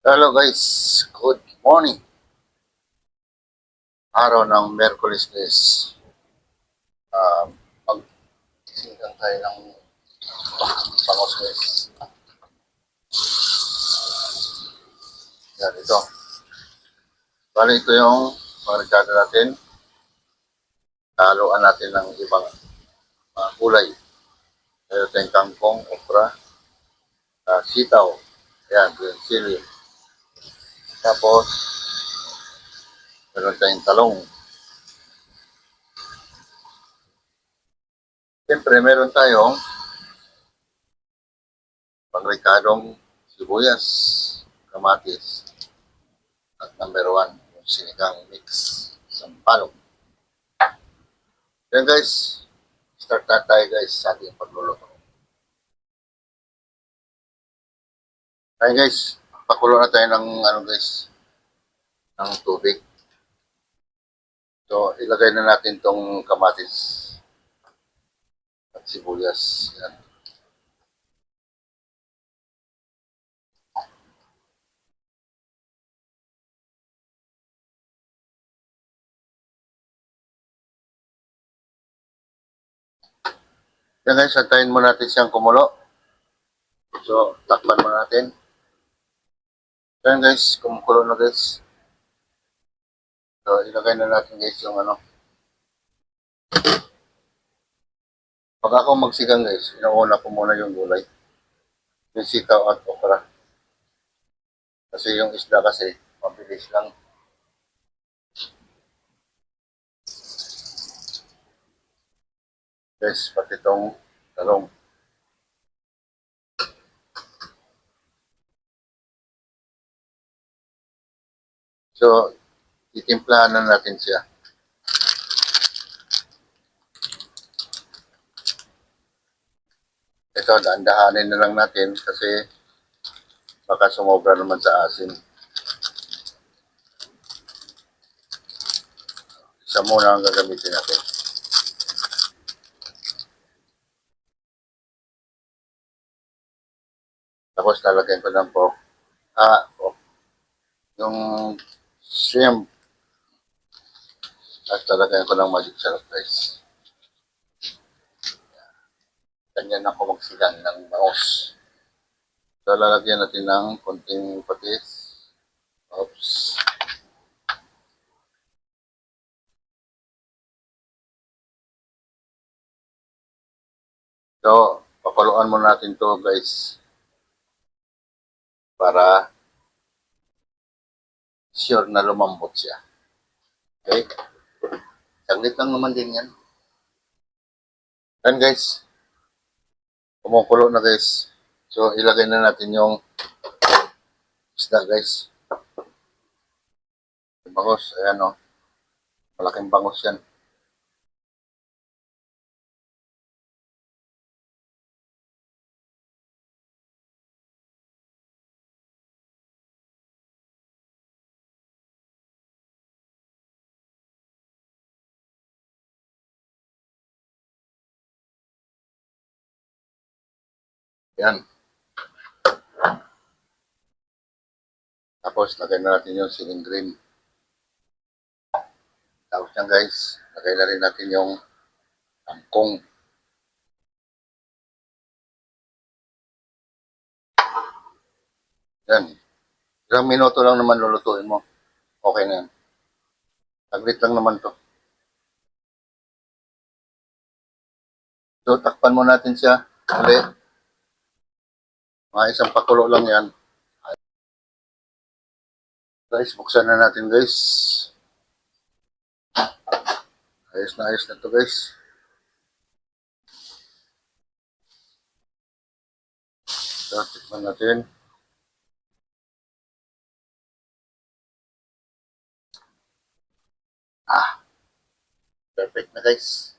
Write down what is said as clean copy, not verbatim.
Hello guys, good morning. Araw ng Merkulis guys. Mag-singgan tayo ng bangos guys. Yan ito. Bali ito yung pangregado natin. Haluan natin ng ibang gulay. Meron tayong kangkong, okra, sitaw. Yan, sili. Tapos, meron tayong talong. Siyempre, meron tayong pangrekadong sibuyas, kamatis, at number 1, yung sinigang mix, sampalok. Yan guys, start na tayo guys sa ating pagluluto. Ayan guys, pakulo na tayo ng guys, ng tubig. So, ilagay na natin tong kamatis at sibuyas. Yan. Yan guys, antayin mo natin siyang kumulo. So, takpan mo natin. Yan guys, kumukulo na guys. So, ilagay na natin guys yung Pag ako magsigang guys, inuuna ko muna yung gulay. Yung sitaw at okra. Kasi yung isda kasi, mabilis lang. Guys, pati itong talong. So, titimplahan na natin siya. Ito, dahan-dahanin na lang natin kasi baka sumobra naman sa asin. Isa muna ang gagamitin natin. Tapos lalagyan ko ng pork. Yung shrimp. At lalagyan ko ng magic sarap guys. Ganyan ako magsigang ng bangus. So lalagyan natin ng konting patis. Oops. So, papaluan mo natin to guys. Para sure na lumambot siya. Okay? Saglit lang naman din yan. Yan guys. Kumukulo na guys. So, ilagay na natin yung isda guys. Yung bangus. Ayan o. Malaking bangus yan. Yan. Tapos, lagay na natin yung siling green. Tapos yan guys, lagay na rin natin yung kangkong. Yan. Ilang minuto lang naman lulutuin mo. Okay na yan. Saglit lang naman to. So, takpan mo natin siya. Uli. Mga isang pakulo lang yan. Guys, buksan na natin guys. Ayos na to guys. So, tikman natin. Perfect na guys.